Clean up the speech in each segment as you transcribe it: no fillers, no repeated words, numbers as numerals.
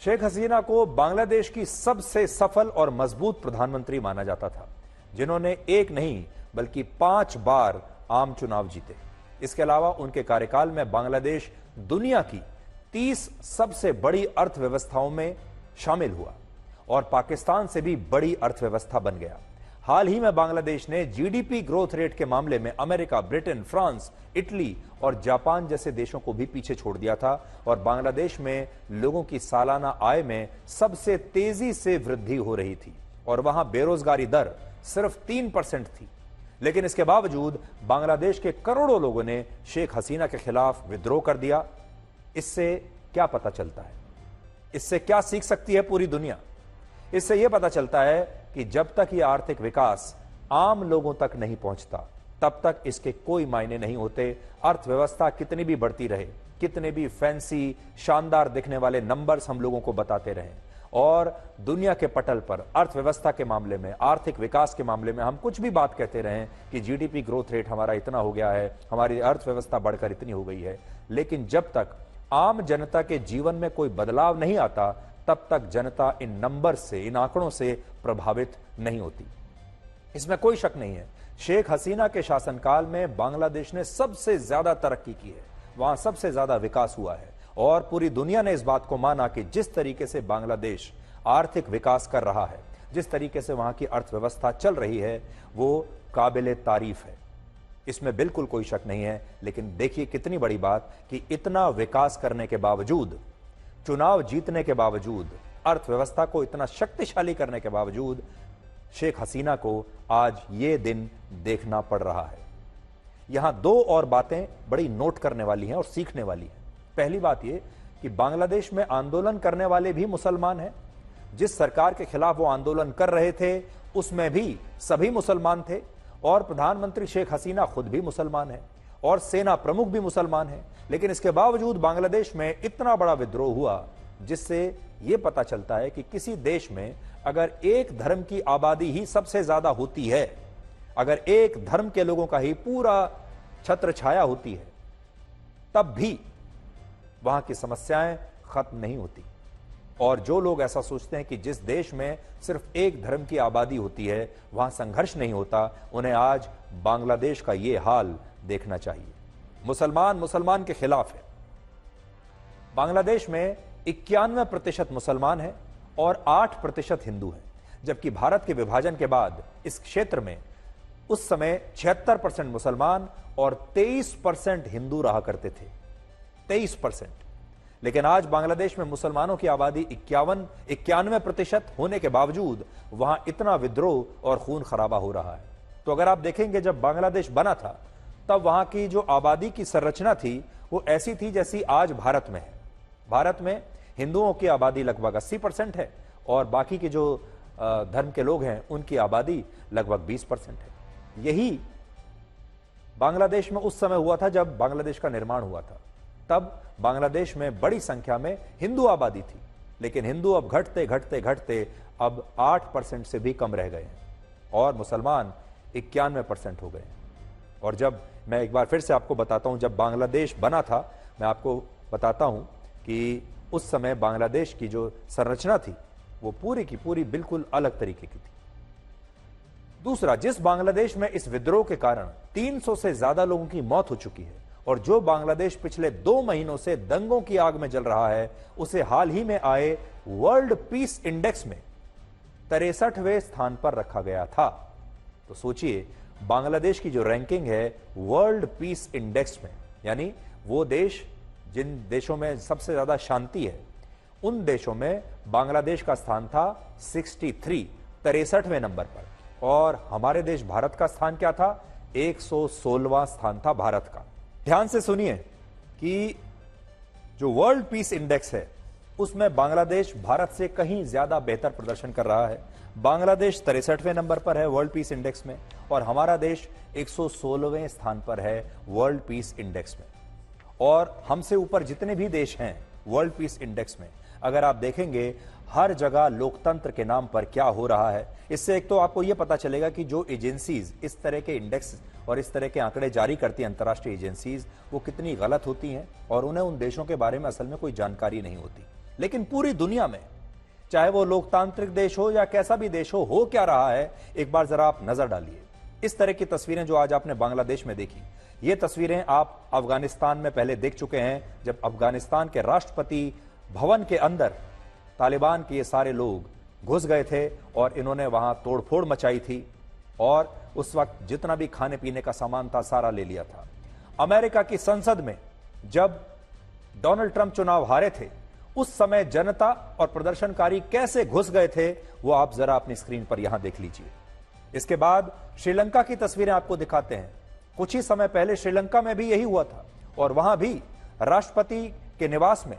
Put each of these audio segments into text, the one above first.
शेख हसीना को बांग्लादेश की सबसे सफल और मजबूत प्रधानमंत्री माना जाता था, जिन्होंने एक नहीं बल्कि 5 बार आम चुनाव जीते। इसके अलावा उनके कार्यकाल में बांग्लादेश दुनिया की 30 सबसे बड़ी अर्थव्यवस्थाओं में शामिल हुआ और पाकिस्तान से भी बड़ी अर्थव्यवस्था बन गया। हाल ही में बांग्लादेश ने जीडीपी ग्रोथ रेट के मामले में अमेरिका, ब्रिटेन, फ्रांस, इटली और जापान जैसे देशों को भी पीछे छोड़ दिया था और बांग्लादेश में लोगों की सालाना आय में सबसे तेजी से वृद्धि हो रही थी और वहां बेरोजगारी दर सिर्फ 3% थी। लेकिन इसके बावजूद बांग्लादेश के करोड़ों लोगों ने शेख हसीना के खिलाफ विद्रोह कर दिया। इससे क्या पता चलता है? इससे क्या सीख सकती है पूरी दुनिया? इससे यह पता चलता है कि जब तक यह आर्थिक विकास आम लोगों तक नहीं पहुंचता, तब तक इसके कोई मायने नहीं होते। अर्थव्यवस्था कितनी भी बढ़ती रहे, कितने भी फैंसी शानदार दिखने वाले नंबर्स हम लोगों को बताते रहें और दुनिया के पटल पर अर्थव्यवस्था के मामले में, आर्थिक विकास के मामले में हम कुछ भी बात कहते रहें कि जीडीपी ग्रोथ रेट हमारा इतना हो गया है, हमारी अर्थव्यवस्था बढ़कर इतनी हो गई है, लेकिन जब तक आम जनता के जीवन में कोई बदलाव नहीं आता, तब तक जनता इन नंबर से, इन आंकड़ों से प्रभावित नहीं होती। इसमें कोई शक नहीं है, शेख हसीना के शासनकाल में बांग्लादेश ने सबसे ज्यादा तरक्की की है, वहां सबसे ज्यादा विकास हुआ है और पूरी दुनिया ने इस बात को माना कि जिस तरीके से बांग्लादेश आर्थिक विकास कर रहा है, जिस तरीके से वहां की अर्थव्यवस्था चल रही है, वो काबिले तारीफ है। इसमें बिल्कुल कोई शक नहीं है। लेकिन देखिए कितनी बड़ी बात कि इतना विकास करने के बावजूद, चुनाव जीतने के बावजूद, अर्थव्यवस्था को इतना शक्तिशाली करने के बावजूद शेख हसीना को आज ये दिन देखना पड़ रहा है। यहां 2 और बातें बड़ी नोट करने वाली हैं और सीखने वाली हैं। पहली बात यह कि बांग्लादेश में आंदोलन करने वाले भी मुसलमान हैं। जिस सरकार के खिलाफ वो आंदोलन कर रहे थे, उसमें भी सभी मुसलमान थे और प्रधानमंत्री शेख हसीना खुद भी मुसलमान है और सेना प्रमुख भी मुसलमान है। लेकिन इसके बावजूद बांग्लादेश में इतना बड़ा विद्रोह हुआ, जिससे यह पता चलता है कि किसी देश में अगर एक धर्म की आबादी ही सबसे ज्यादा होती है, अगर एक धर्म के लोगों का ही पूरा छत्र छाया होती है, तब भी वहां की समस्याएं खत्म नहीं होती। और जो लोग ऐसा सोचते हैं कि जिस देश में सिर्फ एक धर्म की आबादी होती है, वहां संघर्ष नहीं होता, उन्हें आज बांग्लादेश का यह हाल देखना चाहिए। मुसलमान के खिलाफ है। बांग्लादेश में 91% मुसलमान है और 8% हिंदू हैं, जबकि भारत के विभाजन के बाद इस क्षेत्र में उस समय 76% मुसलमान और 23% हिंदू रहा करते थे। 23%। लेकिन आज बांग्लादेश में मुसलमानों की आबादी 91% होने के बावजूद वहां इतना विद्रोह और खून खराबा हो रहा है। तो अगर आप देखेंगे, जब बांग्लादेश बना था, तब वहां की जो आबादी की संरचना थी वो ऐसी थी जैसी आज भारत में है। भारत में हिंदुओं की आबादी लगभग 80% है और बाकी के जो धर्म के लोग हैं उनकी आबादी लगभग 20% है। यही बांग्लादेश में उस समय हुआ था जब बांग्लादेश का निर्माण हुआ था। तब बांग्लादेश में बड़ी संख्या में हिंदू आबादी थी, लेकिन हिंदू अब घटते घटते घटते अब 8% से भी कम रह गए हैं और मुसलमान 91% हो गए हैं। और जब मैं एक बार फिर से आपको बताता हूं, जब बांग्लादेश बना था, मैं आपको बताता हूं कि उस समय बांग्लादेश की जो संरचना थी वो पूरी की पूरी बिल्कुल अलग तरीके की थी। दूसरा, जिस बांग्लादेश में इस विद्रोह के कारण 300 से ज्यादा लोगों की मौत हो चुकी है और जो बांग्लादेश पिछले 2 महीनों से दंगों की आग में जल रहा है, उसे हाल ही में आए वर्ल्ड पीस इंडेक्स में 63वें स्थान पर रखा गया था। तो सोचिए, बांग्लादेश की जो रैंकिंग है वर्ल्ड पीस इंडेक्स में, यानी वो देश जिन देशों में सबसे ज्यादा शांति है, उन देशों में बांग्लादेश का स्थान था 63वें नंबर पर। और हमारे देश भारत का स्थान क्या था? 116वां स्थान था भारत का। ध्यान से सुनिए कि जो वर्ल्ड पीस इंडेक्स है उसमें बांग्लादेश भारत से कहीं ज्यादा बेहतर प्रदर्शन कर रहा है। बांग्लादेश 63वें नंबर पर है वर्ल्ड पीस इंडेक्स में और हमारा देश 116वें स्थान पर है वर्ल्ड पीस इंडेक्स में। और हमसे ऊपर जितने भी देश हैं वर्ल्ड पीस इंडेक्स में, अगर आप देखेंगे हर जगह लोकतंत्र के नाम पर क्या हो रहा है। इससे एक तो आपको यह पता चलेगा कि जो एजेंसीज इस तरह के इंडेक्स और इस तरह के आंकड़े जारी करती हैं, अंतर्राष्ट्रीय एजेंसीज, वो कितनी गलत होती हैं और उन्हें उन देशों के बारे में असल में कोई जानकारी नहीं होती। लेकिन पूरी दुनिया में, चाहे वो लोकतांत्रिक देश हो या कैसा भी देश हो क्या रहा है, एक बार जरा आप नजर डालिए। इस तरह की तस्वीरें जो आज आपने बांग्लादेश में देखी, ये तस्वीरें आप अफगानिस्तान में पहले देख चुके हैं, जब अफगानिस्तान के राष्ट्रपति भवन के अंदर तालिबान के ये सारे लोग घुस गए थे और इन्होंने वहां तोड़फोड़ मचाई थी और उस वक्त जितना भी खाने पीने का सामान था सारा ले लिया था। अमेरिका की संसद में जब डोनाल्ड ट्रंप चुनाव हारे थे, उस समय जनता और प्रदर्शनकारी कैसे घुस गए थे, वो आप जरा अपनी स्क्रीन पर यहां देख लीजिए। इसके बाद श्रीलंका की तस्वीरें आपको दिखाते हैं। कुछ ही समय पहले श्रीलंका में भी यही हुआ था और वहां भी राष्ट्रपति के निवास में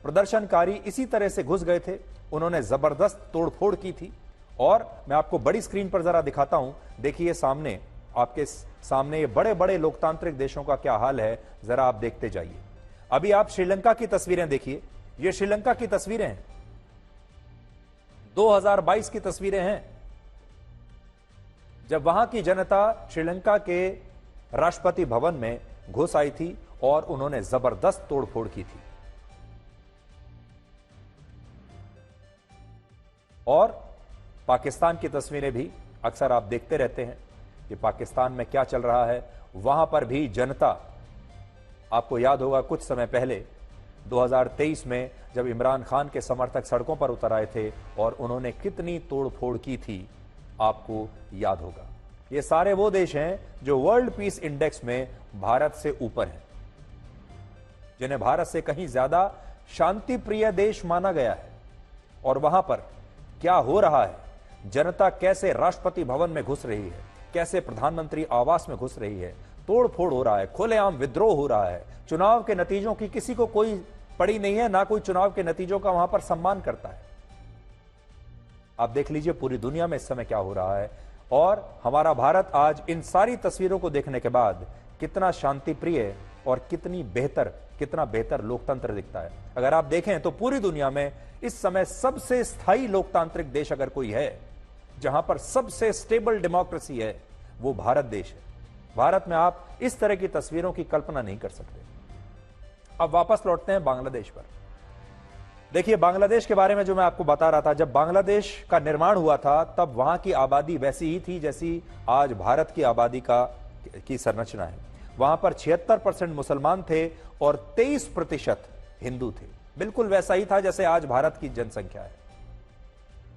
प्रदर्शनकारी इसी तरह से घुस गए थे। उन्होंने जबरदस्त तोड़फोड़ की थी और मैं आपको बड़ी स्क्रीन पर जरा दिखाता हूं। देखिए सामने, आपके सामने ये बड़े बड़े लोकतांत्रिक देशों का क्या हाल है, जरा आप देखते जाइए। अभी आप श्रीलंका की तस्वीरें देखिए, ये श्रीलंका की तस्वीरें हैं, 2022 की तस्वीरें हैं, जब वहां की जनता श्रीलंका के राष्ट्रपति भवन में घुस आई थी और उन्होंने जबरदस्त तोड़फोड़ की थी। और पाकिस्तान की तस्वीरें भी अक्सर आप देखते रहते हैं कि पाकिस्तान में क्या चल रहा है। वहां पर भी जनता, आपको याद होगा कुछ समय पहले 2023 में जब इमरान खान के समर्थक सड़कों पर उतर आए थे और उन्होंने कितनी तोड़फोड़ की थी, आपको याद होगा। ये सारे वो देश हैं जो वर्ल्ड पीस इंडेक्स में भारत से ऊपर हैं, जिन्हें भारत से कहीं ज्यादा शांति प्रिय देश माना गया है। और वहां पर क्या हो रहा है, जनता कैसे राष्ट्रपति भवन में घुस रही है, कैसे प्रधानमंत्री आवास में घुस रही है, तोड़फोड़ हो रहा है, खुलेआम विद्रोह हो रहा है। चुनाव के नतीजों की किसी को कोई पड़ी नहीं है, ना कोई चुनाव के नतीजों का वहां पर सम्मान करता है। आप देख लीजिए पूरी दुनिया में इस समय क्या हो रहा है और हमारा भारत आज इन सारी तस्वीरों को देखने के बाद कितना शांति प्रिय और कितना बेहतर लोकतंत्र दिखता है। अगर आप देखें तो पूरी दुनिया में इस समय सबसे स्थायी लोकतांत्रिक देश अगर कोई है, जहां पर सबसे स्टेबल डेमोक्रेसी है, वो भारत देश है। भारत में आप इस तरह की तस्वीरों की कल्पना नहीं कर सकते। अब वापस लौटते हैं बांग्लादेश पर। देखिए बांग्लादेश के बारे में जो मैं आपको बता रहा था, जब बांग्लादेश का निर्माण हुआ था तब वहां की आबादी वैसी ही थी जैसी आज भारत की आबादी की संरचना है। वहां पर 76% मुसलमान थे और 23% हिंदू थे। बिल्कुल वैसा ही था जैसे आज भारत की जनसंख्या है।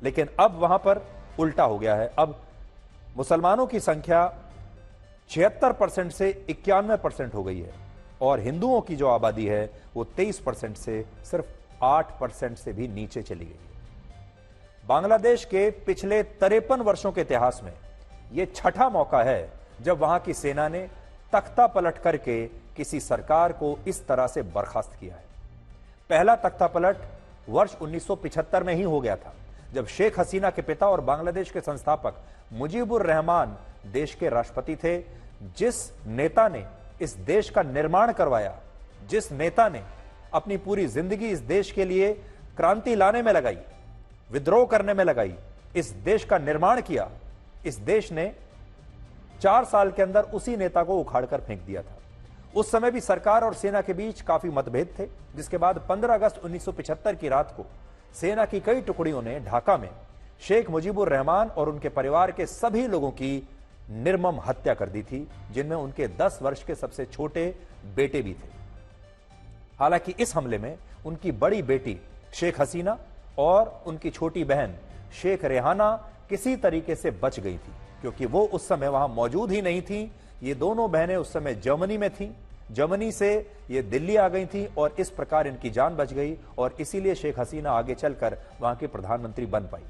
लेकिन अब वहां पर उल्टा हो गया है। अब मुसलमानों की संख्या 76% से 91% हो गई है और हिंदुओं की जो आबादी है वो 23% से सिर्फ 8% से भी नीचे चली गई है। बांग्लादेश के पिछले 53 वर्षों के इतिहास में यह छठा मौका है जब वहां की सेना ने तख्ता पलट करके किसी सरकार को इस तरह से बर्खास्त किया है। पहला तख्ता पलट वर्ष 1975 में ही हो गया था, जब शेख हसीना के पिता और बांग्लादेश के संस्थापक मुजीबुर रहमान देश के राष्ट्रपति थे। जिस नेता ने इस देश का निर्माण करवाया, जिस नेता ने अपनी पूरी जिंदगी इस देश के लिए क्रांति लाने में लगाई, विद्रोह करने में लगाई, इस देश का निर्माण किया, इस देश ने 4 साल के अंदर उसी नेता को उखाड़कर फेंक दिया था। उस समय भी सरकार और सेना के बीच काफी मतभेद थे, जिसके बाद 15 अगस्त 1975 की रात को सेना की कई टुकड़ियों ने ढाका में शेख मुजीबुर रहमान और उनके परिवार के सभी लोगों की निर्मम हत्या कर दी थी, जिनमें उनके 10 वर्ष के सबसे छोटे बेटे भी थे। हालांकि इस हमले में उनकी बड़ी बेटी शेख हसीना और उनकी छोटी बहन शेख रेहाना किसी तरीके से बच गई थी, क्योंकि वो उस समय वहां मौजूद ही नहीं थी। ये दोनों बहनें उस समय जर्मनी में थीं। जर्मनी से ये दिल्ली आ गई थी और इस प्रकार इनकी जान बच गई और इसीलिए शेख हसीना आगे चलकर वहां की प्रधानमंत्री बन पाई।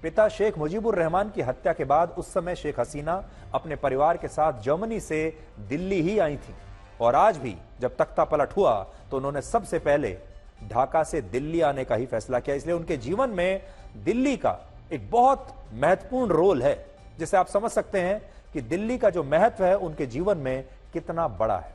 पिता शेख मुजीबुर रहमान की हत्या के बाद उस समय शेख हसीना अपने परिवार के साथ जर्मनी से दिल्ली ही आई थी और आज भी जब तख्ता पलट हुआ तो उन्होंने सबसे पहले ढाका से दिल्ली आने का ही फैसला किया। इसलिए उनके जीवन में दिल्ली का एक बहुत महत्वपूर्ण रोल है, जिसे आप समझ सकते हैं कि दिल्ली का जो महत्व है उनके जीवन में कितना बड़ा है।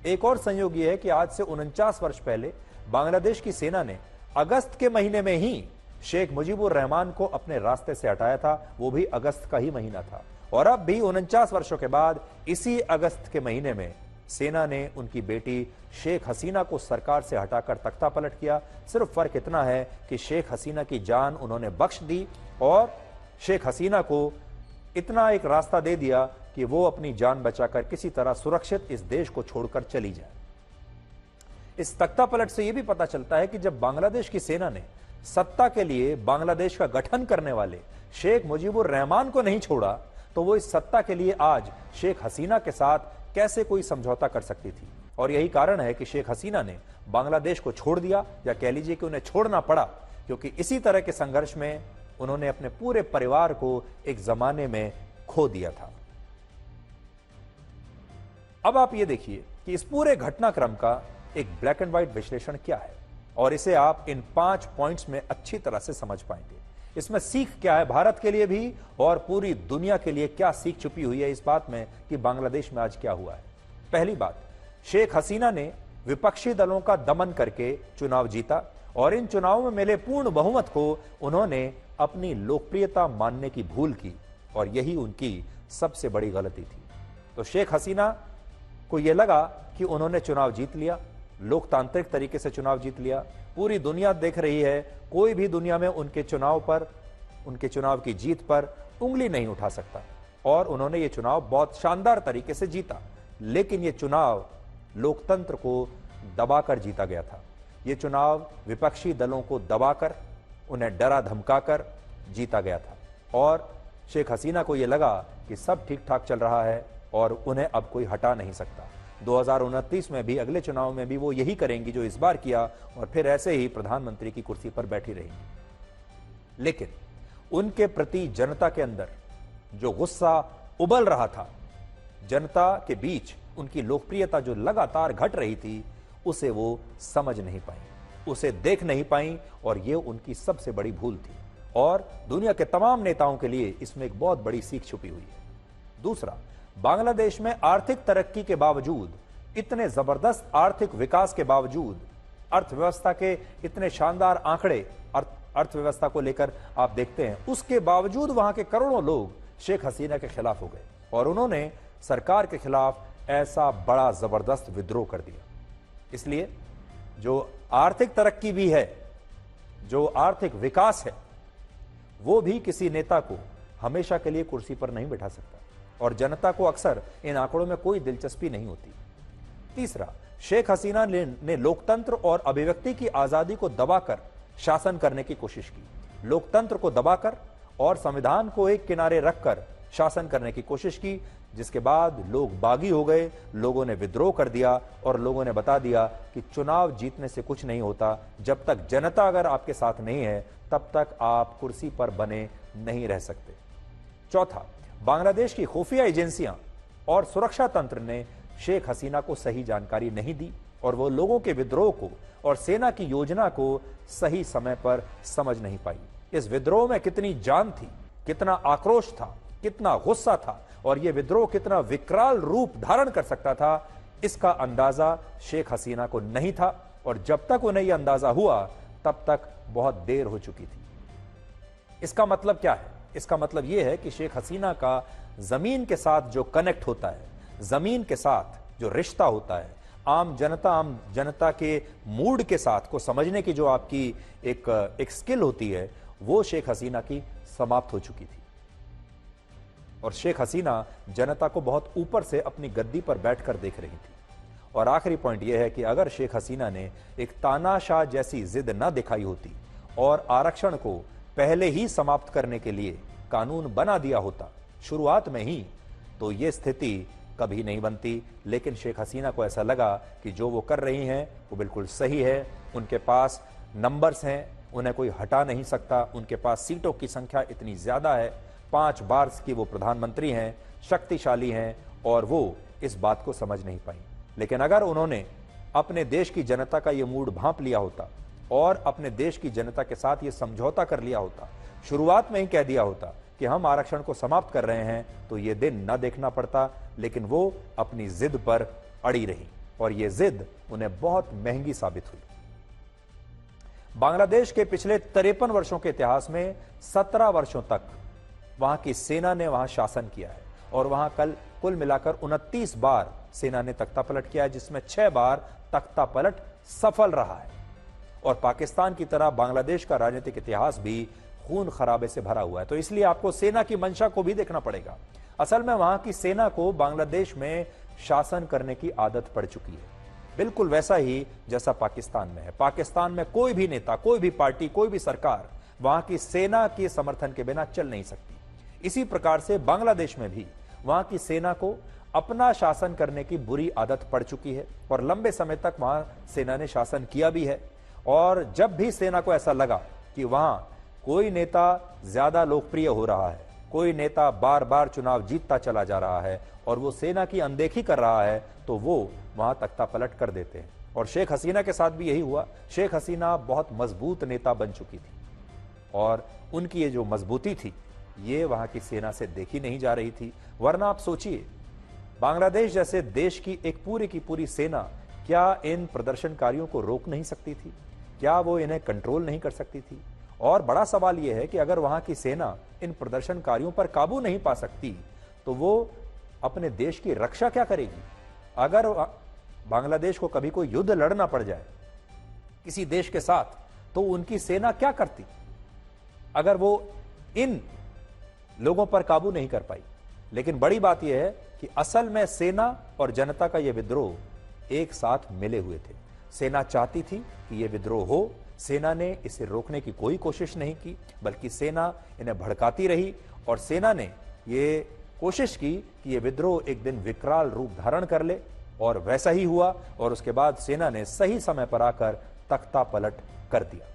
एक और संयोग यह है कि आज से 49 वर्ष पहले बांग्लादेश की सेना ने अगस्त के महीने में ही शेख मुजीबुर रहमान को अपने रास्ते से हटाया था, वो भी अगस्त का ही महीना था। और अब भी 49 वर्षों के बाद इसी अगस्त के महीने में सेना ने उनकी बेटी शेख हसीना को सरकार से हटाकर तख्ता पलट किया। सिर्फ फर्क इतना है कि शेख हसीना की जान उन्होंने बख्श दी और शेख हसीना को इतना एक रास्ता दे दिया कि वो अपनी जान बचाकर किसी तरह सुरक्षित इस देश को छोड़कर चली जाए। इस तख्ता पलट से यह भी पता चलता है कि जब बांग्लादेश की सेना ने सत्ता के लिए बांग्लादेश का गठन करने वाले शेख मुजीबुर रहमान को नहीं छोड़ा, तो वो इस सत्ता के लिए आज शेख हसीना के साथ कैसे कोई समझौता कर सकती थी। और यही कारण है कि शेख हसीना ने बांग्लादेश को छोड़ दिया, या कह लीजिए कि उन्हें छोड़ना पड़ा, क्योंकि इसी तरह के संघर्ष में उन्होंने अपने पूरे परिवार को एक जमाने में खो दिया था। अब आप ये देखिए कि इस पूरे घटनाक्रम का एक ब्लैक एंड व्हाइट विश्लेषण क्या है, और इसे आप इन 5 पॉइंट्स में अच्छी तरह से समझ पाएंगे। इसमें सीख क्या है भारत के लिए भी और पूरी दुनिया के लिए, क्या सीख छुपी हुई है इस बात में कि बांग्लादेश में आज क्या हुआ है। पहली बात, शेख हसीना ने विपक्षी दलों का दमन करके चुनाव जीता और इन चुनावों में मिले पूर्ण बहुमत को उन्होंने अपनी लोकप्रियता मानने की भूल की, और यही उनकी सबसे बड़ी गलती थी। तो शेख हसीना को यह लगा कि उन्होंने चुनाव जीत लिया, लोकतांत्रिक तरीके से चुनाव जीत लिया। पूरी दुनिया देख रही है, कोई भी दुनिया में उनके चुनाव पर, उनके चुनाव की जीत पर उंगली नहीं उठा सकता, और उन्होंने ये चुनाव बहुत शानदार तरीके से जीता। लेकिन ये चुनाव लोकतंत्र को दबाकर जीता गया था। ये चुनाव विपक्षी दलों को दबाकर, उन्हें डरा धमकाकर जीता गया था, और शेख हसीना को यह लगा कि सब ठीक ठाक चल रहा है और उन्हें अब कोई हटा नहीं सकता। 2029 में भी, अगले चुनाव में भी वो यही करेंगी जो इस बार किया, और फिर ऐसे ही प्रधानमंत्री की कुर्सी पर बैठी रहेंगी। लेकिन उनके प्रति जनता के अंदर जो गुस्सा उबल रहा था, जनता के बीच उनकी लोकप्रियता जो लगातार घट रही थी, उसे वो समझ नहीं पाई, उसे देख नहीं पाई, और ये उनकी सबसे बड़ी भूल थी। और दुनिया के तमाम नेताओं के लिए इसमें एक बहुत बड़ी सीख छुपी हुई है। दूसरा, बांग्लादेश में आर्थिक तरक्की के बावजूद, इतने जबरदस्त आर्थिक विकास के बावजूद, अर्थव्यवस्था के इतने शानदार आंकड़े अर्थव्यवस्था को लेकर आप देखते हैं, उसके बावजूद वहां के करोड़ों लोग शेख हसीना के खिलाफ हो गए और उन्होंने सरकार के खिलाफ ऐसा बड़ा जबरदस्त विद्रोह कर दिया। इसलिए जो आर्थिक तरक्की भी है, जो आर्थिक विकास है, वो भी किसी नेता को हमेशा के लिए कुर्सी पर नहीं बैठा सकता, और जनता को अक्सर इन आंकड़ों में कोई दिलचस्पी नहीं होती। तीसरा, शेख हसीना ने लोकतंत्र और अभिव्यक्ति की आजादी को दबाकर शासन करने की कोशिश की। लोकतंत्र को दबाकर और संविधान को एक किनारे रखकर शासन करने की कोशिश की, जिसके बाद लोग बागी हो गए, लोगों ने विद्रोह कर दिया और लोगों ने बता दिया कि चुनाव जीतने से कुछ नहीं होता, जब तक जनता अगर आपके साथ नहीं है तब तक आप कुर्सी पर बने नहीं रह सकते। चौथा, बांग्लादेश की खुफिया एजेंसियां और सुरक्षा तंत्र ने शेख हसीना को सही जानकारी नहीं दी, और वो लोगों के विद्रोह को और सेना की योजना को सही समय पर समझ नहीं पाई। इस विद्रोह में कितनी जान थी, कितना आक्रोश था, कितना गुस्सा था, और यह विद्रोह कितना विकराल रूप धारण कर सकता था, इसका अंदाजा शेख हसीना को नहीं था, और जब तक उन्हें यह अंदाजा हुआ तब तक बहुत देर हो चुकी थी। इसका मतलब क्या है? इसका मतलब यह है कि शेख हसीना का जमीन के साथ जो कनेक्ट होता है, जमीन के साथ जो रिश्ता होता है, आम जनता के मूड के साथ को समझने की जो आपकी एक स्किल होती है, वो शेख हसीना की समाप्त हो चुकी थी। और शेख हसीना जनता को बहुत ऊपर से अपनी गद्दी पर बैठकर देख रही थी। और आखिरी पॉइंट यह है कि अगर शेख हसीना ने एक तानाशाह जैसी जिद न दिखाई होती और आरक्षण को पहले ही समाप्त करने के लिए कानून बना दिया होता शुरुआत में ही, तो यह स्थिति कभी नहीं बनती। लेकिन शेख हसीना को ऐसा लगा कि जो वो कर रही हैं वो बिल्कुल सही है, उनके पास नंबर्स हैं, उन्हें कोई हटा नहीं सकता, उनके पास सीटों की संख्या इतनी ज्यादा है, 5 बार की वो प्रधानमंत्री हैं, शक्तिशाली हैं, और वो इस बात को समझ नहीं पाई। लेकिन अगर उन्होंने अपने देश की जनता का ये मूड भांप लिया होता और अपने देश की जनता के साथ ये समझौता कर लिया होता, शुरुआत में ही कह दिया होता कि हम आरक्षण को समाप्त कर रहे हैं, तो ये दिन न देखना पड़ता। लेकिन वो अपनी जिद पर अड़ी रही और ये जिद उन्हें बहुत महंगी साबित हुई। बांग्लादेश के पिछले 53 वर्षों के इतिहास में 17 वर्षों तक वहां की सेना ने वहां शासन किया है और वहां कल कुल मिलाकर 29 बार सेना ने तख्ता पलट किया है, जिसमें 6 बार तख्ता पलट सफल रहा है। और पाकिस्तान की तरह बांग्लादेश का राजनीतिक इतिहास भी खून खराबे से भरा हुआ है। तो इसलिए आपको सेना की मंशा को भी देखना पड़ेगा। असल में वहां की सेना को बांग्लादेश में शासन करने की आदत पड़ चुकी है, बिल्कुल वैसा ही जैसा पाकिस्तान में है। पाकिस्तान में कोई भी नेता, कोई भी पार्टी, कोई भी सरकार वहां की सेना के समर्थन के बिना चल नहीं सकती। इसी प्रकार से बांग्लादेश में भी वहां की सेना को अपना शासन करने की बुरी आदत पड़ चुकी है और लंबे समय तक वहां सेना ने शासन किया भी है। और जब भी सेना को ऐसा लगा कि वहां कोई नेता ज्यादा लोकप्रिय हो रहा है, कोई नेता बार बार चुनाव जीतता चला जा रहा है और वो सेना की अनदेखी कर रहा है, तो वो वहां तख्ता पलट कर देते हैं। और शेख हसीना के साथ भी यही हुआ। शेख हसीना बहुत मजबूत नेता बन चुकी थी और उनकी ये जो मजबूती थी ये वहां की सेना से देखी नहीं जा रही थी। वरना आप सोचिए, बांग्लादेश जैसे देश की एक पूरी की पूरी सेना क्या इन प्रदर्शनकारियों को रोक नहीं सकती थी? क्या वो इन्हें कंट्रोल नहीं कर सकती थी? और बड़ा सवाल यह है कि अगर वहां की सेना इन प्रदर्शनकारियों पर काबू नहीं पा सकती तो वो अपने देश की रक्षा क्या करेगी? अगर बांग्लादेश को कभी कोई युद्ध लड़ना पड़ जाए किसी देश के साथ, तो उनकी सेना क्या करती अगर वो इन लोगों पर काबू नहीं कर पाई? लेकिन बड़ी बात यह है कि असल में सेना और जनता का यह विद्रोह एक साथ मिले हुए थे। सेना चाहती थी कि यह विद्रोह हो, सेना ने इसे रोकने की कोई कोशिश नहीं की, बल्कि सेना इन्हें भड़काती रही और सेना ने यह कोशिश की कि यह विद्रोह एक दिन विकराल रूप धारण कर ले। और वैसा ही हुआ और उसके बाद सेना ने सही समय पर आकर तख्ता पलट कर दिया।